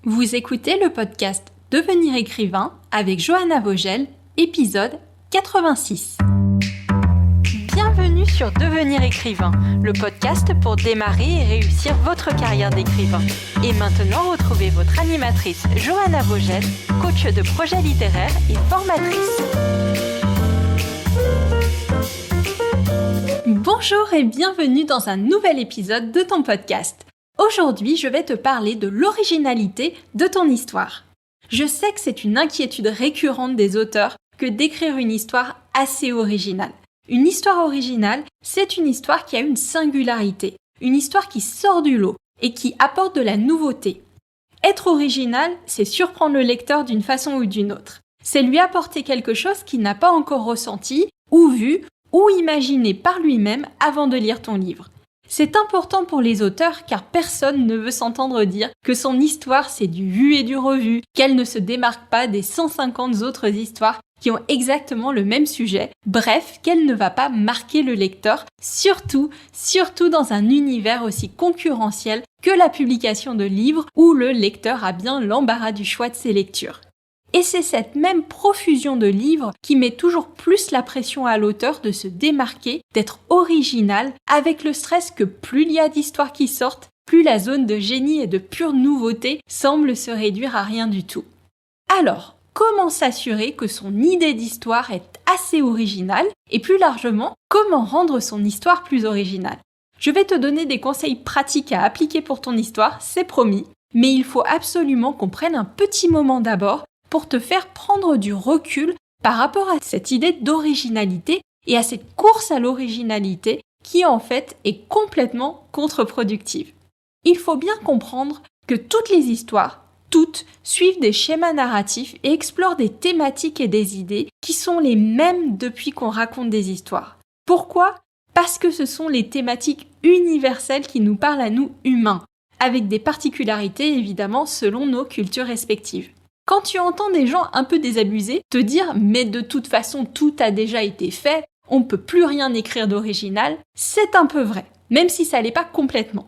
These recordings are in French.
Vous écoutez le podcast Devenir écrivain avec Johanna Vogel, épisode 86. Bienvenue sur Devenir écrivain, le podcast pour démarrer et réussir votre carrière d'écrivain. Et maintenant, retrouvez votre animatrice Johanna Vogel, coach de projets littéraires et formatrice. Bonjour et bienvenue dans un nouvel épisode de ton podcast. Aujourd'hui, je vais te parler de l'originalité de ton histoire. Je sais que c'est une inquiétude récurrente des auteurs que d'écrire une histoire assez originale. Une histoire originale, c'est une histoire qui a une singularité, une histoire qui sort du lot et qui apporte de la nouveauté. Être original, c'est surprendre le lecteur d'une façon ou d'une autre. C'est lui apporter quelque chose qu'il n'a pas encore ressenti, ou vu, ou imaginé par lui-même avant de lire ton livre. C'est important pour les auteurs car personne ne veut s'entendre dire que son histoire c'est du vu et du revu, qu'elle ne se démarque pas des 150 autres histoires qui ont exactement le même sujet, bref, qu'elle ne va pas marquer le lecteur, surtout dans un univers aussi concurrentiel que la publication de livres où le lecteur a bien l'embarras du choix de ses lectures. Et c'est cette même profusion de livres qui met toujours plus la pression à l'auteur de se démarquer, d'être original, avec le stress que plus il y a d'histoires qui sortent, plus la zone de génie et de pure nouveauté semble se réduire à rien du tout. Alors, comment s'assurer que son idée d'histoire est assez originale et plus largement, comment rendre son histoire plus originale? Je vais te donner des conseils pratiques à appliquer pour ton histoire, c'est promis, mais il faut absolument qu'on prenne un petit moment d'abord pour te faire prendre du recul par rapport à cette idée d'originalité et à cette course à l'originalité qui en fait est complètement contre-productive. Il faut bien comprendre que toutes les histoires, toutes, suivent des schémas narratifs et explorent des thématiques et des idées qui sont les mêmes depuis qu'on raconte des histoires. Pourquoi ? Parce que ce sont les thématiques universelles qui nous parlent à nous humains, avec des particularités évidemment selon nos cultures respectives. Quand tu entends des gens un peu désabusés te dire « mais de toute façon tout a déjà été fait, on ne peut plus rien écrire d'original », c'est un peu vrai, même si ça l'est pas complètement.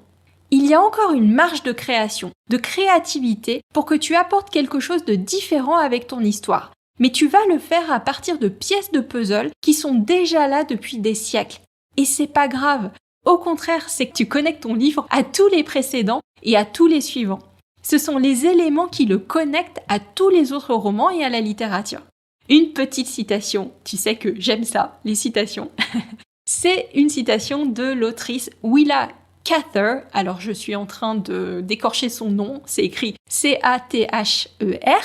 Il y a encore une marge de création, de créativité pour que tu apportes quelque chose de différent avec ton histoire. Mais tu vas le faire à partir de pièces de puzzle qui sont déjà là depuis des siècles. Et c'est pas grave. Au contraire, c'est que tu connectes ton livre à tous les précédents et à tous les suivants. Ce sont les éléments qui le connectent à tous les autres romans et à la littérature. Une petite citation, tu sais que j'aime ça, les citations. C'est une citation de l'autrice Willa Cather. Alors je suis en train d'écorcher son nom, c'est écrit C-A-T-H-E-R.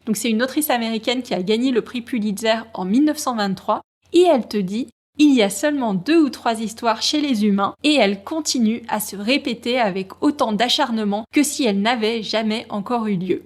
Donc c'est une autrice américaine qui a gagné le prix Pulitzer en 1923 et elle te dit « Il y a seulement 2 ou 3 histoires chez les humains et elles continuent à se répéter avec autant d'acharnement que si elles n'avaient jamais encore eu lieu. »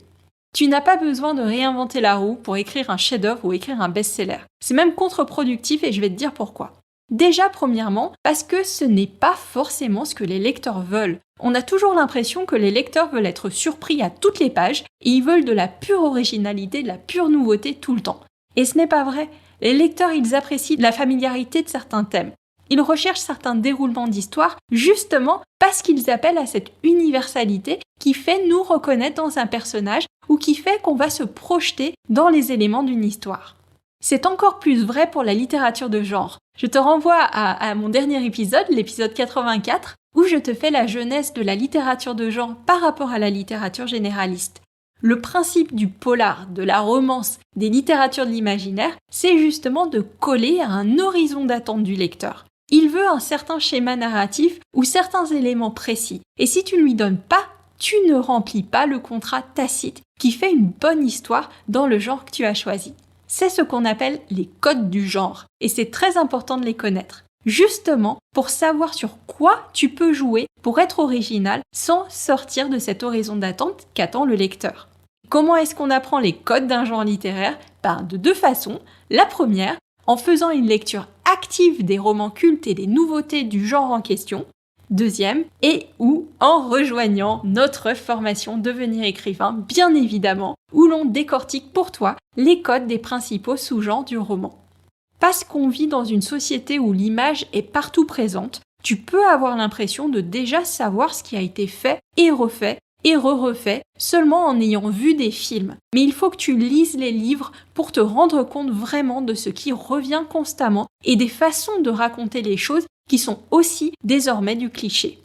Tu n'as pas besoin de réinventer la roue pour écrire un chef-d'œuvre ou écrire un best-seller. C'est même contre-productif et je vais te dire pourquoi. Déjà, premièrement, parce que ce n'est pas forcément ce que les lecteurs veulent. On a toujours l'impression que les lecteurs veulent être surpris à toutes les pages et ils veulent de la pure originalité, de la pure nouveauté tout le temps. Et ce n'est pas vrai. Les lecteurs, ils apprécient la familiarité de certains thèmes. Ils recherchent certains déroulements d'histoire justement parce qu'ils appellent à cette universalité qui fait nous reconnaître dans un personnage ou qui fait qu'on va se projeter dans les éléments d'une histoire. C'est encore plus vrai pour la littérature de genre. Je te renvoie à mon dernier épisode, l'épisode 84, où je te fais la genèse de la littérature de genre par rapport à la littérature généraliste. Le principe du polar, de la romance, des littératures de l'imaginaire, c'est justement de coller à un horizon d'attente du lecteur. Il veut un certain schéma narratif ou certains éléments précis. Et si tu ne lui donnes pas, tu ne remplis pas le contrat tacite qui fait une bonne histoire dans le genre que tu as choisi. C'est ce qu'on appelle les codes du genre. Et c'est très important de les connaître. Justement pour savoir sur quoi tu peux jouer pour être original sans sortir de cet horizon d'attente qu'attend le lecteur. Comment est-ce qu'on apprend les codes d'un genre littéraire ? De 2 façons. La première, en faisant une lecture active des romans cultes et des nouveautés du genre en question. Deuxième, ou en rejoignant notre formation Devenir écrivain, bien évidemment, où l'on décortique pour toi les codes des principaux sous-genres du roman. Parce qu'on vit dans une société où l'image est partout présente, tu peux avoir l'impression de déjà savoir ce qui a été fait et refait et refait seulement en ayant vu des films. Mais il faut que tu lises les livres pour te rendre compte vraiment de ce qui revient constamment et des façons de raconter les choses qui sont aussi désormais du cliché.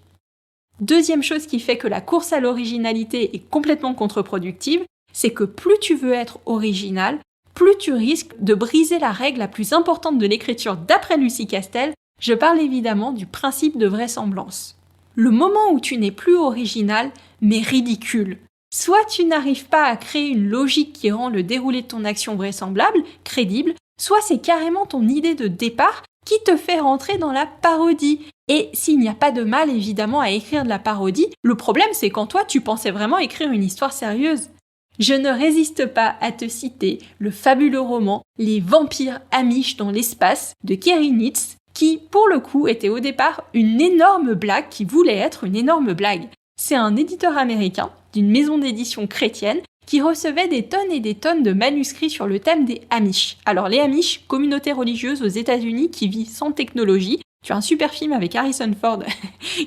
Deuxième chose qui fait que la course à l'originalité est complètement contre-productive, c'est que plus tu veux être original, plus tu risques de briser la règle la plus importante de l'écriture d'après Lucie Castel. Je parle évidemment du principe de vraisemblance. Le moment où tu n'es plus original, mais ridicule. Soit tu n'arrives pas à créer une logique qui rend le déroulé de ton action vraisemblable, crédible, soit c'est carrément ton idée de départ qui te fait rentrer dans la parodie. Et s'il n'y a pas de mal évidemment à écrire de la parodie, le problème c'est quand toi tu pensais vraiment écrire une histoire sérieuse. Je ne résiste pas à te citer le fabuleux roman Les vampires amish dans l'espace de Kerry Nitz, qui, pour le coup, était au départ une énorme blague qui voulait être une énorme blague. C'est un éditeur américain d'une maison d'édition chrétienne qui recevait des tonnes et des tonnes de manuscrits sur le thème des Amish. Alors les Amish, communauté religieuse aux États-Unis qui vit sans technologie. Tu as un super film avec Harrison Ford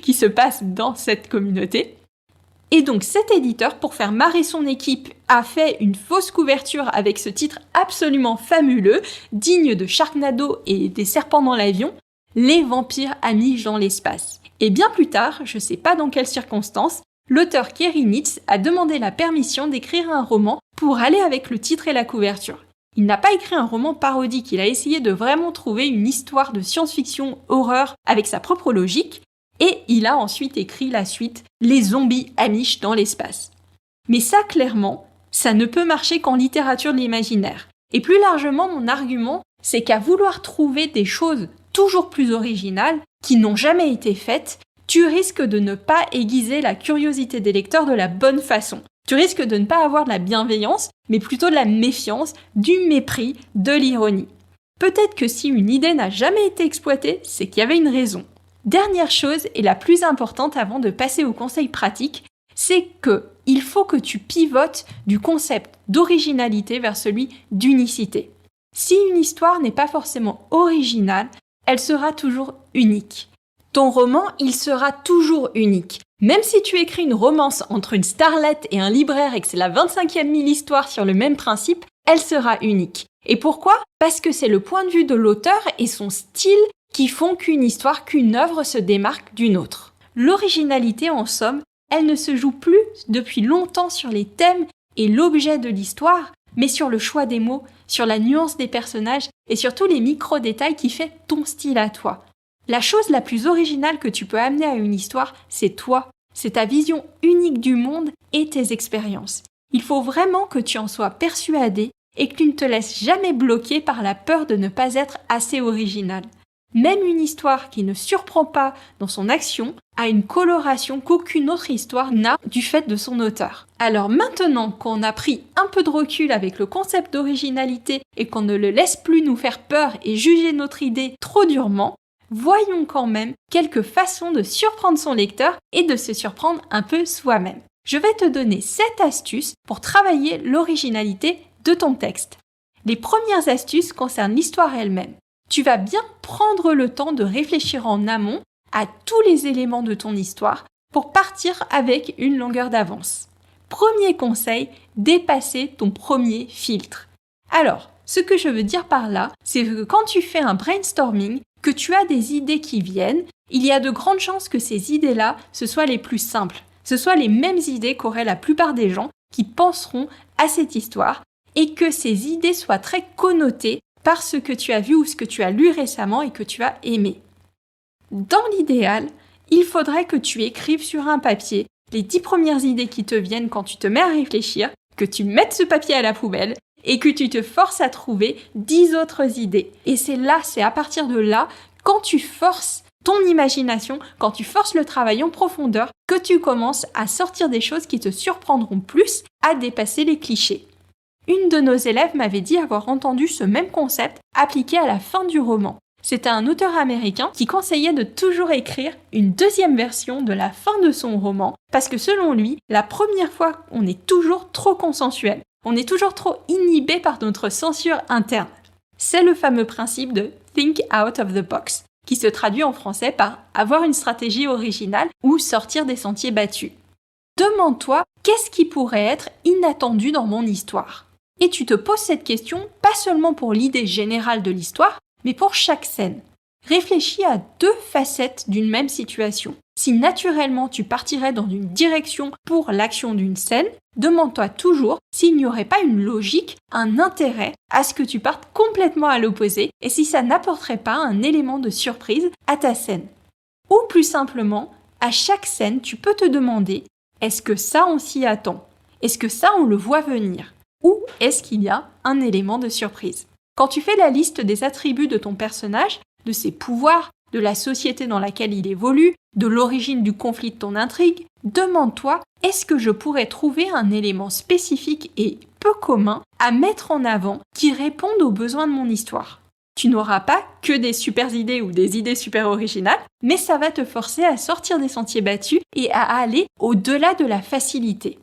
qui se passe dans cette communauté. Et donc cet éditeur, pour faire marrer son équipe, a fait une fausse couverture avec ce titre absolument fabuleux, digne de Sharknado et des serpents dans l'avion, Les vampires amish dans l'espace. Et bien plus tard, je sais pas dans quelles circonstances, l'auteur Kerry Nitz a demandé la permission d'écrire un roman pour aller avec le titre et la couverture. Il n'a pas écrit un roman parodique, il a essayé de vraiment trouver une histoire de science-fiction horreur avec sa propre logique, et il a ensuite écrit la suite Les zombies amish dans l'espace. Mais ça, clairement, ça ne peut marcher qu'en littérature de l'imaginaire. Et plus largement, mon argument, c'est qu'à vouloir trouver des choses toujours plus originales, qui n'ont jamais été faites, tu risques de ne pas aiguiser la curiosité des lecteurs de la bonne façon. Tu risques de ne pas avoir de la bienveillance, mais plutôt de la méfiance, du mépris, de l'ironie. Peut-être que si une idée n'a jamais été exploitée, c'est qu'il y avait une raison. Dernière chose, et la plus importante avant de passer au conseil pratique, c'est qu'il faut que tu pivotes du concept d'originalité vers celui d'unicité. Si une histoire n'est pas forcément originale, elle sera toujours unique. Ton roman, il sera toujours unique. Même si tu écris une romance entre une starlette et un libraire et que c'est la 25e mille histoire sur le même principe, elle sera unique. Et pourquoi ? Parce que c'est le point de vue de l'auteur et son style qui font qu'une histoire, qu'une œuvre se démarque d'une autre. L'originalité, en somme, elle ne se joue plus depuis longtemps sur les thèmes et l'objet de l'histoire, mais sur le choix des mots, sur la nuance des personnages et sur tous les micro-détails qui fait ton style à toi. La chose la plus originale que tu peux amener à une histoire, c'est toi. C'est ta vision unique du monde et tes expériences. Il faut vraiment que tu en sois persuadé et que tu ne te laisses jamais bloquer par la peur de ne pas être assez original. Même une histoire qui ne surprend pas dans son action a une coloration qu'aucune autre histoire n'a du fait de son auteur. Alors maintenant qu'on a pris un peu de recul avec le concept d'originalité et qu'on ne le laisse plus nous faire peur et juger notre idée trop durement, voyons quand même quelques façons de surprendre son lecteur et de se surprendre un peu soi-même. Je vais te donner 7 astuces pour travailler l'originalité de ton texte. Les premières astuces concernent l'histoire elle-même. Tu vas bien prendre le temps de réfléchir en amont à tous les éléments de ton histoire pour partir avec une longueur d'avance. Premier conseil, dépasser ton premier filtre. Alors, ce que je veux dire par là, c'est que quand tu fais un brainstorming, que tu as des idées qui viennent, il y a de grandes chances que ces idées-là, ce soient les plus simples. Ce soient les mêmes idées qu'auraient la plupart des gens qui penseront à cette histoire et que ces idées soient très connotées par ce que tu as vu ou ce que tu as lu récemment et que tu as aimé. Dans l'idéal, il faudrait que tu écrives sur un papier les 10 premières idées qui te viennent quand tu te mets à réfléchir, que tu mettes ce papier à la poubelle et que tu te forces à trouver 10 autres idées. Et c'est à partir de là, quand tu forces ton imagination, quand tu forces le travail en profondeur, que tu commences à sortir des choses qui te surprendront plus, à dépasser les clichés. Une de nos élèves m'avait dit avoir entendu ce même concept appliqué à la fin du roman. C'était un auteur américain qui conseillait de toujours écrire une deuxième version de la fin de son roman, parce que selon lui, la première fois, on est toujours trop consensuel. On est toujours trop inhibé par notre censure interne. C'est le fameux principe de think out of the box, qui se traduit en français par avoir une stratégie originale ou sortir des sentiers battus. demande-toi qu'est-ce qui pourrait être inattendu dans mon histoire. Et tu te poses cette question pas seulement pour l'idée générale de l'histoire, mais pour chaque scène. Réfléchis à 2 facettes d'une même situation. Si naturellement tu partirais dans une direction pour l'action d'une scène, demande-toi toujours s'il n'y aurait pas une logique, un intérêt à ce que tu partes complètement à l'opposé et si ça n'apporterait pas un élément de surprise à ta scène. Ou plus simplement, à chaque scène, tu peux te demander « est-ce que ça on s'y attend ? Est-ce que ça on le voit venir ? Ou est-ce qu'il y a un élément de surprise ?» Quand tu fais la liste des attributs de ton personnage, de ses pouvoirs, de la société dans laquelle il évolue, de l'origine du conflit de ton intrigue, demande-toi « est-ce que je pourrais trouver un élément spécifique et peu commun à mettre en avant qui réponde aux besoins de mon histoire ?» Tu n'auras pas que des super idées ou des idées super originales, mais ça va te forcer à sortir des sentiers battus et à aller au-delà de la facilité.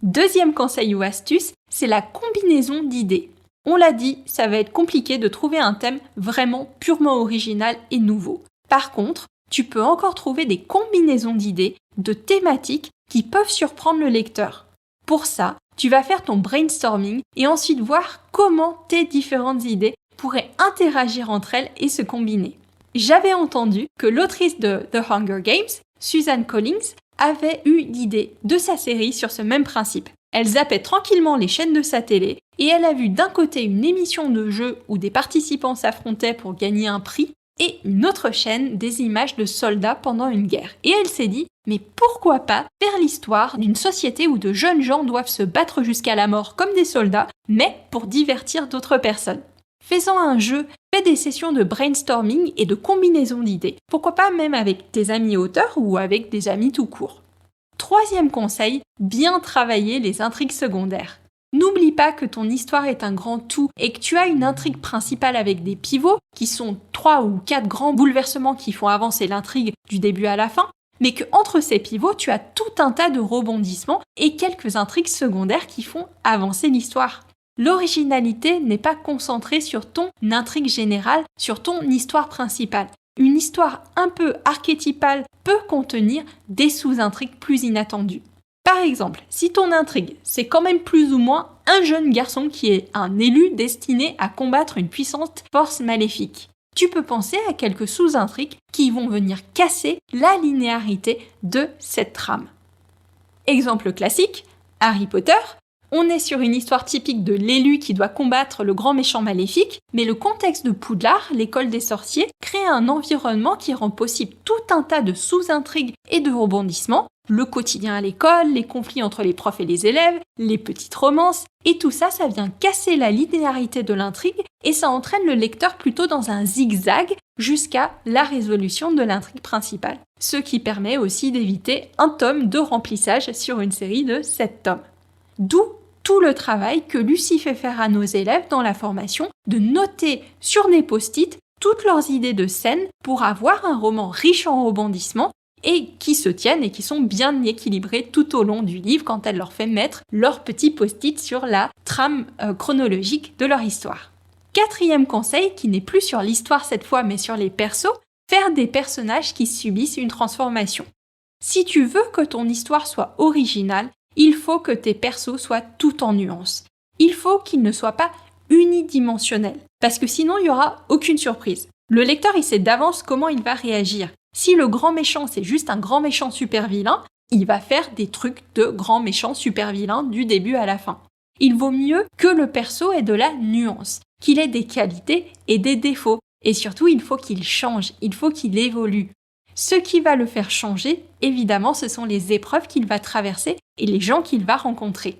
Deuxième conseil ou astuce, c'est la combinaison d'idées. On l'a dit, ça va être compliqué de trouver un thème vraiment purement original et nouveau. Par contre, tu peux encore trouver des combinaisons d'idées, de thématiques qui peuvent surprendre le lecteur. Pour ça, tu vas faire ton brainstorming et ensuite voir comment tes différentes idées pourraient interagir entre elles et se combiner. J'avais entendu que l'autrice de The Hunger Games, Suzanne Collins, avait eu l'idée de sa série sur ce même principe. Elle zappait tranquillement les chaînes de sa télé et elle a vu d'un côté une émission de jeu où des participants s'affrontaient pour gagner un prix et une autre chaîne des images de soldats pendant une guerre. Et elle s'est dit, mais pourquoi pas faire l'histoire d'une société où de jeunes gens doivent se battre jusqu'à la mort comme des soldats, mais pour divertir d'autres personnes. Fais-en un jeu, fais des sessions de brainstorming et de combinaison d'idées. Pourquoi pas même avec tes amis auteurs ou avec des amis tout court. Troisième conseil, bien travailler les intrigues secondaires. N'oublie pas que ton histoire est un grand tout et que tu as une intrigue principale avec des pivots, qui sont 3 ou 4 grands bouleversements qui font avancer l'intrigue du début à la fin, mais qu'entre ces pivots, tu as tout un tas de rebondissements et quelques intrigues secondaires qui font avancer l'histoire. L'originalité n'est pas concentrée sur ton intrigue générale, sur ton histoire principale. Une histoire un peu archétypale peut contenir des sous-intrigues plus inattendues. Par exemple, si ton intrigue, c'est quand même plus ou moins un jeune garçon qui est un élu destiné à combattre une puissante force maléfique, tu peux penser à quelques sous-intrigues qui vont venir casser la linéarité de cette trame. Exemple classique, Harry Potter. On est sur une histoire typique de l'élu qui doit combattre le grand méchant maléfique, mais le contexte de Poudlard, l'école des sorciers, crée un environnement qui rend possible tout un tas de sous-intrigues et de rebondissements, le quotidien à l'école, les conflits entre les profs et les élèves, les petites romances, et tout ça, ça vient casser la linéarité de l'intrigue et ça entraîne le lecteur plutôt dans un zigzag jusqu'à la résolution de l'intrigue principale, ce qui permet aussi d'éviter un tome de remplissage sur une série de 7 tomes. D'où tout le travail que Lucie fait faire à nos élèves dans la formation de noter sur des post-it toutes leurs idées de scène pour avoir un roman riche en rebondissements et qui se tiennent et qui sont bien équilibrés tout au long du livre quand elle leur fait mettre leurs petits post-it sur la trame chronologique de leur histoire. Quatrième conseil, qui n'est plus sur l'histoire cette fois mais sur les persos, faire des personnages qui subissent une transformation. Si tu veux que ton histoire soit originale, il faut que tes persos soient tout en nuances. Il faut qu'ils ne soient pas unidimensionnels, parce que sinon il n'y aura aucune surprise. Le lecteur, il sait d'avance comment il va réagir. Si le grand méchant, c'est juste un grand méchant super vilain, il va faire des trucs de grand méchant super vilain du début à la fin. Il vaut mieux que le perso ait de la nuance, qu'il ait des qualités et des défauts. Et surtout, il faut qu'il change, il faut qu'il évolue. Ce qui va le faire changer, évidemment, ce sont les épreuves qu'il va traverser et les gens qu'il va rencontrer.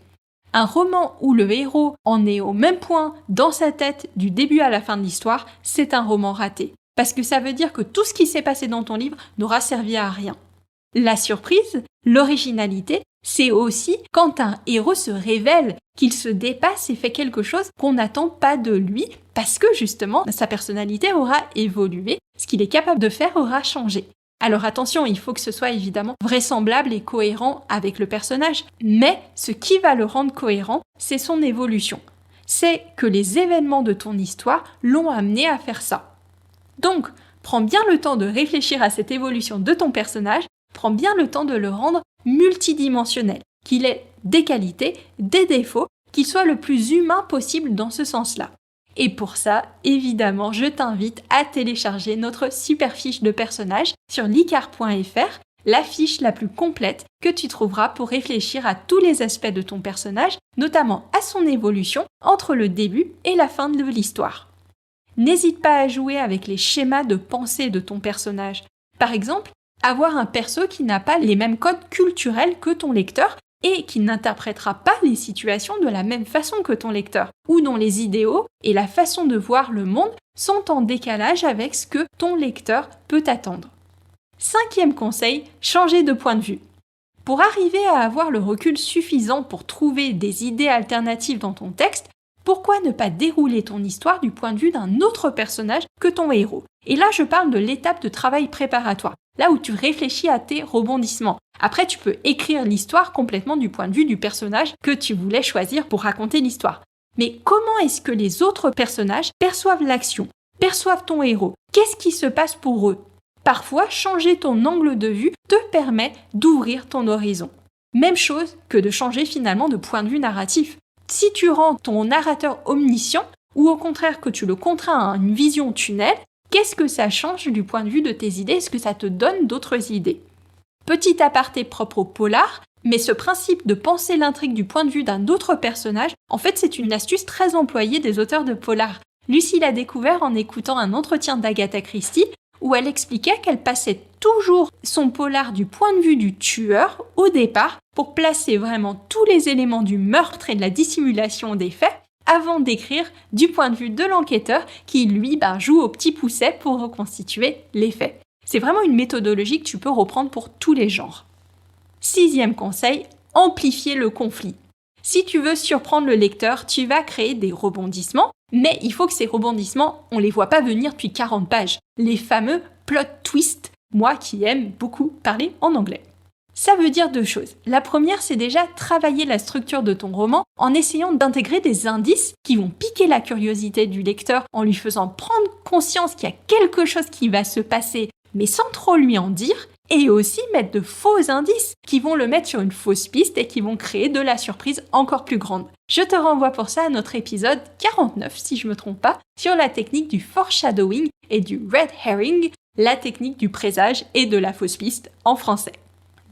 Un roman où le héros en est au même point dans sa tête du début à la fin de l'histoire, c'est un roman raté. Parce que ça veut dire que tout ce qui s'est passé dans ton livre n'aura servi à rien. La surprise, l'originalité, c'est aussi quand un héros se révèle, qu'il se dépasse et fait quelque chose qu'on n'attend pas de lui, parce que justement, sa personnalité aura évolué, ce qu'il est capable de faire aura changé. Alors attention, il faut que ce soit évidemment vraisemblable et cohérent avec le personnage, mais ce qui va le rendre cohérent, c'est son évolution. C'est que les événements de ton histoire l'ont amené à faire ça. Donc, prends bien le temps de réfléchir à cette évolution de ton personnage, prends bien le temps de le rendre multidimensionnel, qu'il ait des qualités, des défauts, qu'il soit le plus humain possible dans ce sens-là. Et pour ça, évidemment, je t'invite à télécharger notre super fiche de personnage sur licar.fr, la fiche la plus complète que tu trouveras pour réfléchir à tous les aspects de ton personnage, notamment à son évolution entre le début et la fin de l'histoire. N'hésite pas à jouer avec les schémas de pensée de ton personnage. Par exemple, avoir un perso qui n'a pas les mêmes codes culturels que ton lecteur et qui n'interprétera pas les situations de la même façon que ton lecteur, ou dont les idéaux et la façon de voir le monde sont en décalage avec ce que ton lecteur peut attendre. 5e conseil, changer de point de vue. Pour arriver à avoir le recul suffisant pour trouver des idées alternatives dans ton texte, pourquoi ne pas dérouler ton histoire du point de vue d'un autre personnage que ton héros? Et là, je parle de l'étape de travail préparatoire, là où tu réfléchis à tes rebondissements. Après, tu peux écrire l'histoire complètement du point de vue du personnage que tu voulais choisir pour raconter l'histoire. Mais comment est-ce que les autres personnages perçoivent l'action, perçoivent ton héros? Qu'est-ce qui se passe pour eux? Parfois, changer ton angle de vue te permet d'ouvrir ton horizon. Même chose que de changer finalement de point de vue narratif. Si tu rends ton narrateur omniscient, ou au contraire que tu le contrains à une vision tunnel, qu'est-ce que ça change du point de vue de tes idées? Est-ce que ça te donne d'autres idées? Petit aparté propre au polar, mais ce principe de penser l'intrigue du point de vue d'un autre personnage, en fait c'est une astuce très employée des auteurs de polar. Lucie l'a découvert en écoutant un entretien d'Agatha Christie, où elle expliquait qu'elle passait toujours son polar du point de vue du tueur au départ pour placer vraiment tous les éléments du meurtre et de la dissimulation des faits avant d'écrire du point de vue de l'enquêteur qui, lui, joue au petit pousset pour reconstituer les faits. C'est vraiment une méthodologie que tu peux reprendre pour tous les genres. 6e conseil, amplifier le conflit. Si tu veux surprendre le lecteur, tu vas créer des rebondissements, mais il faut que ces rebondissements, on les voit pas venir depuis 40 pages. Les fameux plot twists, moi qui aime beaucoup parler en anglais. Ça veut dire 2 choses. La première, c'est déjà travailler la structure de ton roman en essayant d'intégrer des indices qui vont piquer la curiosité du lecteur en lui faisant prendre conscience qu'il y a quelque chose qui va se passer, mais sans trop lui en dire, et aussi mettre de faux indices qui vont le mettre sur une fausse piste et qui vont créer de la surprise encore plus grande. Je te renvoie pour ça à notre épisode 49, si je ne me trompe pas, sur la technique du foreshadowing et du red herring, la technique du présage et de la fausse piste en français.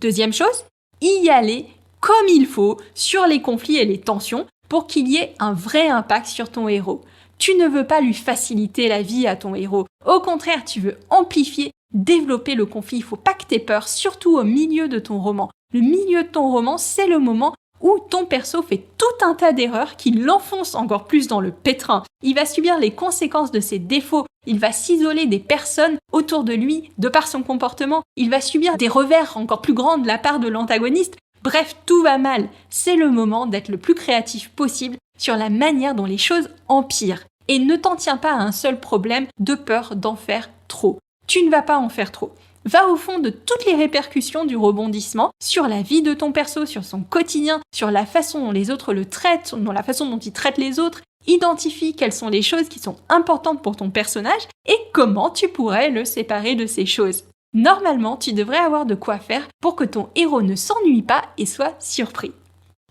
2e chose, y aller comme il faut sur les conflits et les tensions pour qu'il y ait un vrai impact sur ton héros. Tu ne veux pas lui faciliter la vie à ton héros. Au contraire, tu veux amplifier, développer le conflit. Il ne faut pas que tu aies peur, surtout au milieu de ton roman. Le milieu de ton roman, c'est le moment où ton perso fait tout un tas d'erreurs qui l'enfoncent encore plus dans le pétrin. Il va subir les conséquences de ses défauts. Il va s'isoler des personnes autour de lui de par son comportement. Il va subir des revers encore plus grands de la part de l'antagoniste. Bref, tout va mal. C'est le moment d'être le plus créatif possible sur la manière dont les choses empirent. Et ne t'en tiens pas à un seul problème de peur d'en faire trop. Tu ne vas pas en faire trop. Va au fond de toutes les répercussions du rebondissement sur la vie de ton perso, sur son quotidien, sur la façon dont les autres le traitent, sur la façon dont il traite les autres. Identifie quelles sont les choses qui sont importantes pour ton personnage et comment tu pourrais le séparer de ces choses. Normalement, tu devrais avoir de quoi faire pour que ton héros ne s'ennuie pas et soit surpris.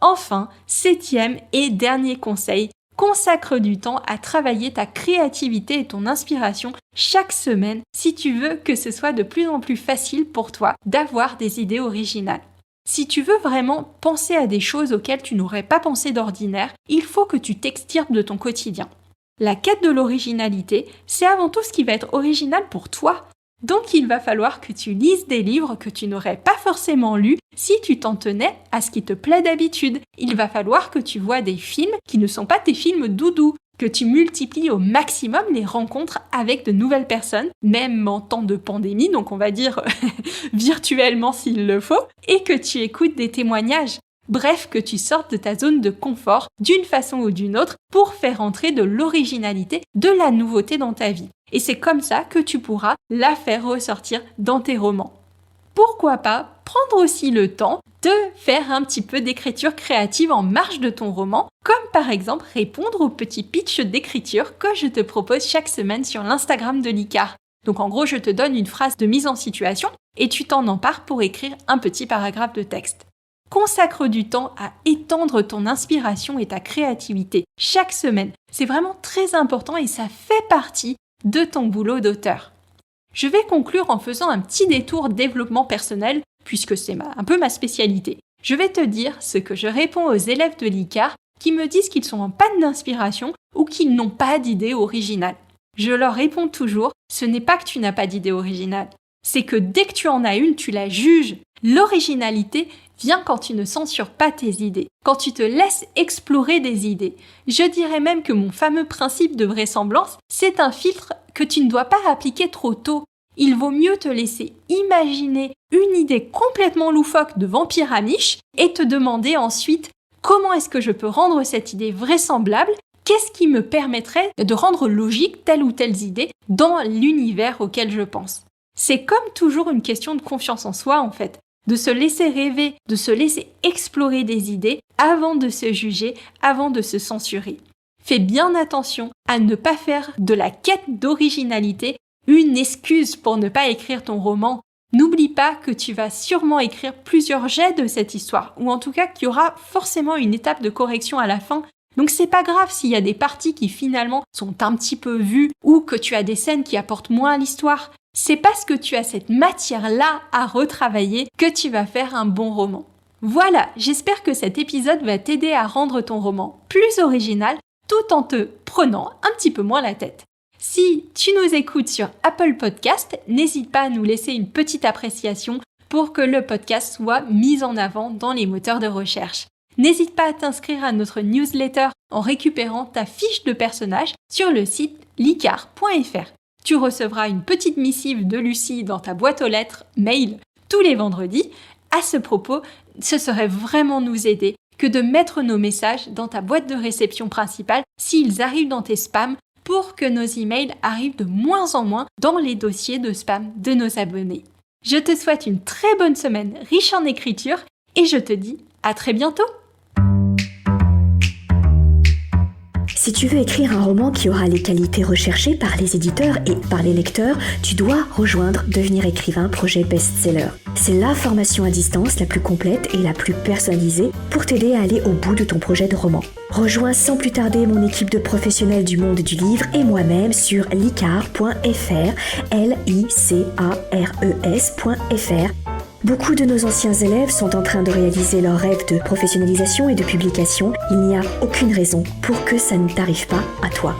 Enfin, 7e et dernier conseil, consacre du temps à travailler ta créativité et ton inspiration chaque semaine si tu veux que ce soit de plus en plus facile pour toi d'avoir des idées originales. Si tu veux vraiment penser à des choses auxquelles tu n'aurais pas pensé d'ordinaire, il faut que tu t'extirpes de ton quotidien. La quête de l'originalité, c'est avant tout ce qui va être original pour toi. Donc il va falloir que tu lises des livres que tu n'aurais pas forcément lus si tu t'en tenais à ce qui te plaît d'habitude. Il va falloir que tu vois des films qui ne sont pas tes films doudou, que tu multiplies au maximum les rencontres avec de nouvelles personnes, même en temps de pandémie, donc on va dire virtuellement s'il le faut, et que tu écoutes des témoignages. Bref, que tu sortes de ta zone de confort d'une façon ou d'une autre pour faire entrer de l'originalité, de la nouveauté dans ta vie. Et c'est comme ça que tu pourras la faire ressortir dans tes romans. Pourquoi pas prendre aussi le temps de faire un petit peu d'écriture créative en marge de ton roman, comme par exemple répondre au petit pitch d'écriture que je te propose chaque semaine sur l'Instagram de l'ICAR. Donc en gros, je te donne une phrase de mise en situation et tu t'en empares pour écrire un petit paragraphe de texte. Consacre du temps à étendre ton inspiration et ta créativité chaque semaine. C'est vraiment très important et ça fait partie de ton boulot d'auteur. Je vais conclure en faisant un petit détour développement personnel, puisque c'est un peu ma spécialité. Je vais te dire ce que je réponds aux élèves de l'ICAR qui me disent qu'ils sont en panne d'inspiration ou qu'ils n'ont pas d'idée originale. Je leur réponds toujours, ce n'est pas que tu n'as pas d'idée originale, c'est que dès que tu en as une, tu la juges. L'originalité vient quand tu ne censures pas tes idées, quand tu te laisses explorer des idées. Je dirais même que mon fameux principe de vraisemblance, c'est un filtre que tu ne dois pas appliquer trop tôt. Il vaut mieux te laisser imaginer une idée complètement loufoque de vampire amiche et te demander ensuite comment est-ce que je peux rendre cette idée vraisemblable? Qu'est-ce qui me permettrait de rendre logique telle ou telle idée dans l'univers auquel je pense? C'est comme toujours une question de confiance en soi en fait, de se laisser rêver, de se laisser explorer des idées avant de se juger, avant de se censurer. Fais bien attention à ne pas faire de la quête d'originalité une excuse pour ne pas écrire ton roman. N'oublie pas que tu vas sûrement écrire plusieurs jets de cette histoire, ou en tout cas qu'il y aura forcément une étape de correction à la fin. Donc c'est pas grave s'il y a des parties qui finalement sont un petit peu vues ou que tu as des scènes qui apportent moins à l'histoire. C'est parce que tu as cette matière-là à retravailler que tu vas faire un bon roman. Voilà, j'espère que cet épisode va t'aider à rendre ton roman plus original tout en te prenant un petit peu moins la tête. Si tu nous écoutes sur Apple Podcast, n'hésite pas à nous laisser une petite appréciation pour que le podcast soit mis en avant dans les moteurs de recherche. N'hésite pas à t'inscrire à notre newsletter en récupérant ta fiche de personnage sur le site licar.fr. Tu recevras une petite missive de Lucie dans ta boîte aux lettres mail tous les vendredis. À ce propos, ce serait vraiment nous aider que de mettre nos messages dans ta boîte de réception principale s'ils arrivent dans tes spams pour que nos emails arrivent de moins en moins dans les dossiers de spam de nos abonnés. Je te souhaite une très bonne semaine riche en écriture et je te dis à très bientôt. Si tu veux écrire un roman qui aura les qualités recherchées par les éditeurs et par les lecteurs, tu dois rejoindre Devenir écrivain projet best-seller. C'est la formation à distance la plus complète et la plus personnalisée pour t'aider à aller au bout de ton projet de roman. Rejoins sans plus tarder mon équipe de professionnels du monde du livre et moi-même sur licar.fr, licares.fr. Beaucoup de nos anciens élèves sont en train de réaliser leur rêve de professionnalisation et de publication. Il n'y a aucune raison pour que ça ne t'arrive pas à toi.